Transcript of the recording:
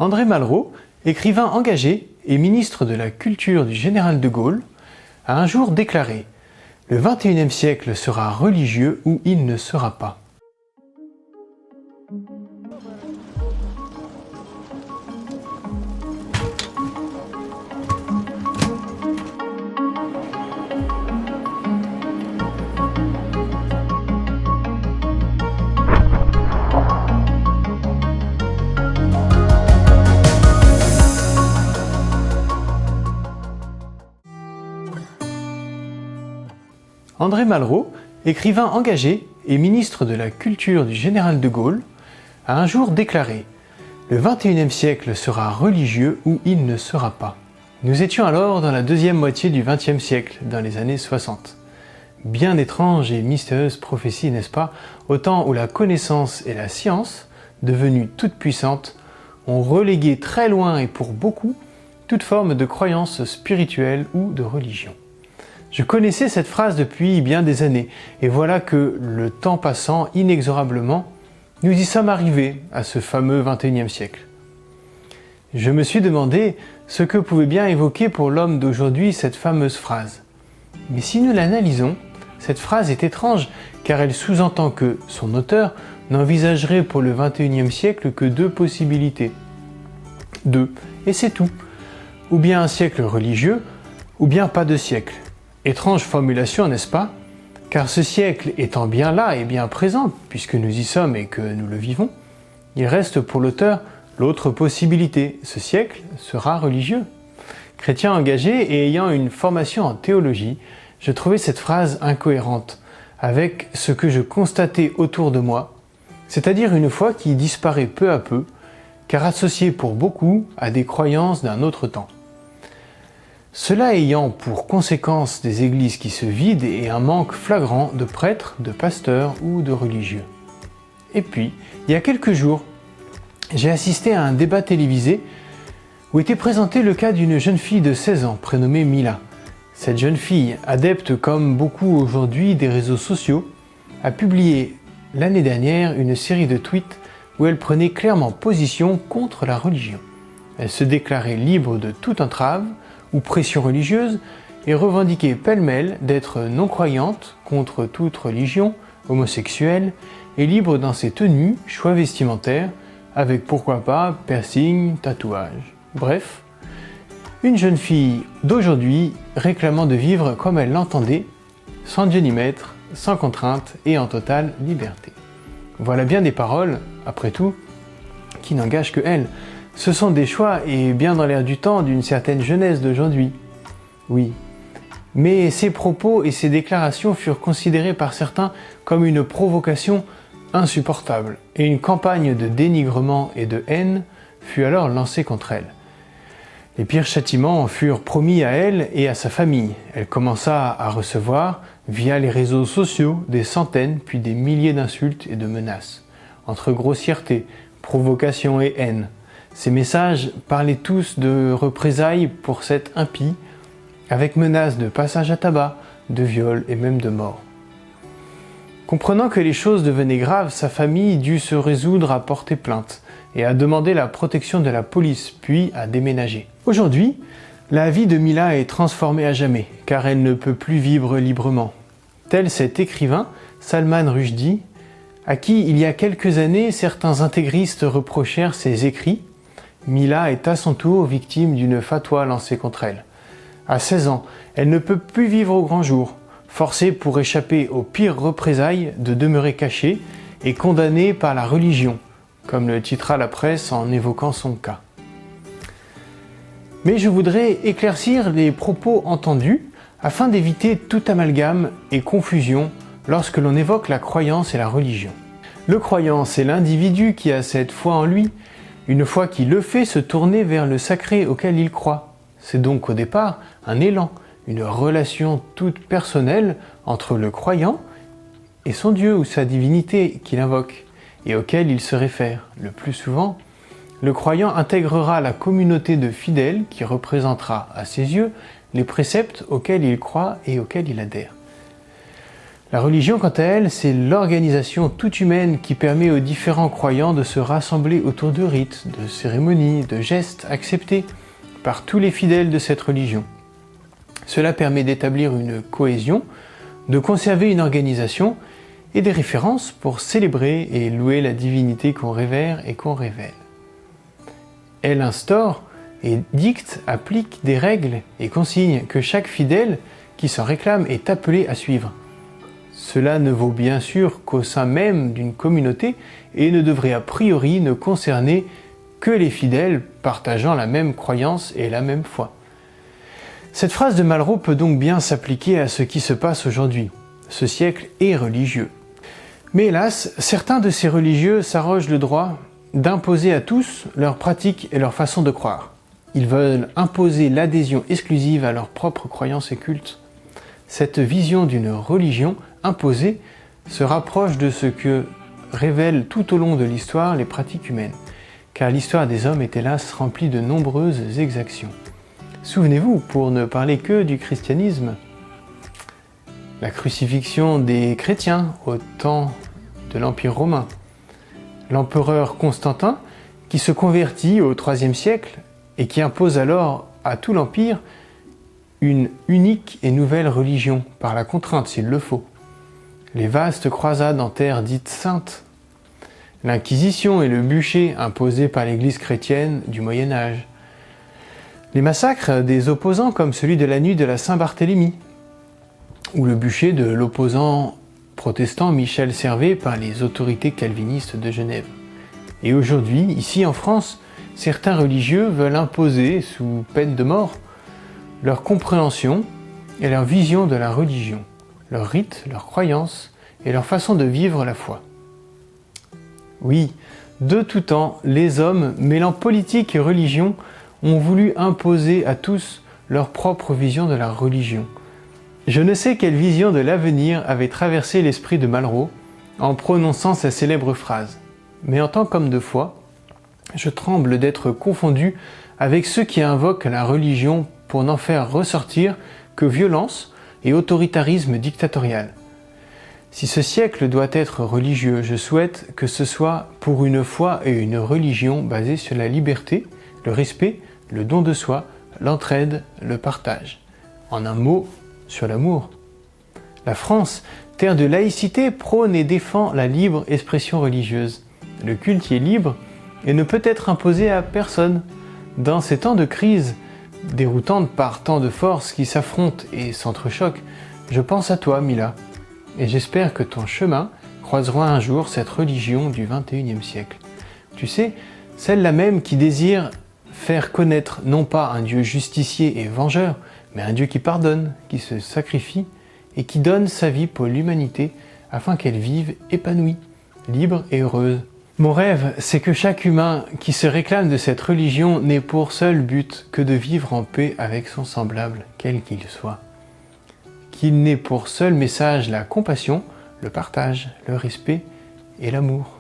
André Malraux, écrivain engagé et ministre de la Culture du général de Gaulle, a un jour déclaré « Le XXIe siècle sera religieux ou il ne sera pas ». André Malraux, écrivain engagé et ministre de la Culture du général de Gaulle, a un jour déclaré « Le XXIe siècle sera religieux ou il ne sera pas ». Nous étions alors dans la deuxième moitié du XXe siècle, dans les années 60. Bien étrange et mystérieuse prophétie, n'est-ce pas, au temps où la connaissance et la science, devenues toutes puissantes, ont relégué très loin et pour beaucoup toute forme de croyance spirituelle ou de religion. Je connaissais cette phrase depuis bien des années, et voilà que, le temps passant inexorablement, nous y sommes arrivés à ce fameux XXIe siècle. Je me suis demandé ce que pouvait bien évoquer pour l'homme d'aujourd'hui cette fameuse phrase. Mais si nous l'analysons, cette phrase est étrange, car elle sous-entend que son auteur n'envisagerait pour le XXIe siècle que deux possibilités. Deux, et c'est tout. Ou bien un siècle religieux, ou bien pas de siècle. Étrange formulation, n'est-ce pas? Car ce siècle étant bien là et bien présent, puisque nous y sommes et que nous le vivons, il reste pour l'auteur l'autre possibilité, ce siècle sera religieux. Chrétien engagé et ayant une formation en théologie, je trouvais cette phrase incohérente avec ce que je constatais autour de moi, c'est-à-dire une foi qui disparaît peu à peu, car associée pour beaucoup à des croyances d'un autre temps. Cela ayant pour conséquence des églises qui se vident et un manque flagrant de prêtres, de pasteurs ou de religieux. Et puis, il y a quelques jours, j'ai assisté à un débat télévisé où était présenté le cas d'une jeune fille de 16 ans prénommée Mila. Cette jeune fille, adepte comme beaucoup aujourd'hui des réseaux sociaux, a publié l'année dernière une série de tweets où elle prenait clairement position contre la religion. Elle se déclarait libre de toute entrave ou pression religieuse et revendiquait pêle-mêle d'être non-croyante contre toute religion, homosexuelle et libre dans ses tenues, choix vestimentaires, avec pourquoi pas piercing, tatouage. Bref, une jeune fille d'aujourd'hui réclamant de vivre comme elle l'entendait, sans Dieu ni maître, sans contrainte et en totale liberté. Voilà bien des paroles, après tout, qui n'engagent que elle. Ce sont des choix et bien dans l'air du temps d'une certaine jeunesse d'aujourd'hui. Oui. Mais ces propos et ces déclarations furent considérés par certains comme une provocation insupportable et une campagne de dénigrement et de haine fut alors lancée contre elle. Les pires châtiments furent promis à elle et à sa famille. Elle commença à recevoir, via les réseaux sociaux, des centaines puis des milliers d'insultes et de menaces, entre grossièreté, provocation et haine. Ces messages parlaient tous de représailles pour cette impie, avec menaces de passage à tabac, de viol et même de mort. Comprenant que les choses devenaient graves, sa famille dut se résoudre à porter plainte et à demander la protection de la police, puis à déménager. Aujourd'hui, la vie de Mila est transformée à jamais, car elle ne peut plus vivre librement. Tel cet écrivain, Salman Rushdie, à qui il y a quelques années certains intégristes reprochèrent ses écrits, Mila est à son tour victime d'une fatwa lancée contre elle. À 16 ans, elle ne peut plus vivre au grand jour, forcée pour échapper aux pires représailles de demeurer cachée et condamnée par la religion, comme le titrera la presse en évoquant son cas. Mais je voudrais éclaircir les propos entendus afin d'éviter tout amalgame et confusion lorsque l'on évoque la croyance et la religion. Le croyant, c'est l'individu qui a cette foi en lui, une foi qui le fait se tourner vers le sacré auquel il croit. C'est donc au départ un élan, une relation toute personnelle entre le croyant et son Dieu ou sa divinité qu'il invoque et auquel il se réfère. Le plus souvent, le croyant intégrera la communauté de fidèles qui représentera à ses yeux les préceptes auxquels il croit et auxquels il adhère. La religion, quant à elle, c'est l'organisation toute humaine qui permet aux différents croyants de se rassembler autour de rites, de cérémonies, de gestes acceptés par tous les fidèles de cette religion. Cela permet d'établir une cohésion, de conserver une organisation et des références pour célébrer et louer la divinité qu'on révère et qu'on révèle. Elle instaure et dicte, applique des règles et consignes que chaque fidèle qui s'en réclame est appelé à suivre. Cela ne vaut bien sûr qu'au sein même d'une communauté et ne devrait a priori ne concerner que les fidèles partageant la même croyance et la même foi. Cette phrase de Malraux peut donc bien s'appliquer à ce qui se passe aujourd'hui. Ce siècle est religieux. Mais hélas, certains de ces religieux s'arrogent le droit d'imposer à tous leurs pratiques et leur façon de croire. Ils veulent imposer l'adhésion exclusive à leurs propres croyances et cultes. Cette vision d'une religion imposée se rapproche de ce que révèlent tout au long de l'histoire les pratiques humaines, car l'histoire des hommes est hélas remplie de nombreuses exactions. Souvenez-vous, pour ne parler que du christianisme, la crucifixion des chrétiens au temps de l'Empire romain, l'empereur Constantin qui se convertit au IIIe siècle et qui impose alors à tout l'Empire une unique et nouvelle religion, par la contrainte s'il le faut. Les vastes croisades en terre dite sainte, l'Inquisition et le bûcher imposés par l'Église chrétienne du Moyen-Âge, les massacres des opposants comme celui de la nuit de la Saint-Barthélemy, ou le bûcher de l'opposant protestant Michel Servet par les autorités calvinistes de Genève. Et aujourd'hui, ici en France, certains religieux veulent imposer, sous peine de mort, leur compréhension et leur vision de la religion, leurs rites, leurs croyances et leur façon de vivre la foi. Oui, de tout temps, les hommes, mêlant politique et religion, ont voulu imposer à tous leur propre vision de la religion. Je ne sais quelle vision de l'avenir avait traversé l'esprit de Malraux en prononçant sa célèbre phrase. Mais en tant qu'homme de foi, je tremble d'être confondu avec ceux qui invoquent la religion pour n'en faire ressortir que violence et autoritarisme dictatorial. Si ce siècle doit être religieux, je souhaite que ce soit pour une foi et une religion basée sur la liberté, le respect, le don de soi, l'entraide, le partage. En un mot, sur l'amour. La France, terre de laïcité, prône et défend la libre expression religieuse. Le culte y est libre et ne peut être imposé à personne. Dans ces temps de crise, déroutantes par tant de forces qui s'affrontent et s'entrechoquent, je pense à toi, Mila, et j'espère que ton chemin croisera un jour cette religion du XXIe siècle. Tu sais, celle-là même qui désire faire connaître non pas un Dieu justicier et vengeur, mais un Dieu qui pardonne, qui se sacrifie et qui donne sa vie pour l'humanité afin qu'elle vive épanouie, libre et heureuse. Mon rêve, c'est que chaque humain qui se réclame de cette religion n'ait pour seul but que de vivre en paix avec son semblable, quel qu'il soit. Qu'il n'ait pour seul message la compassion, le partage, le respect et l'amour.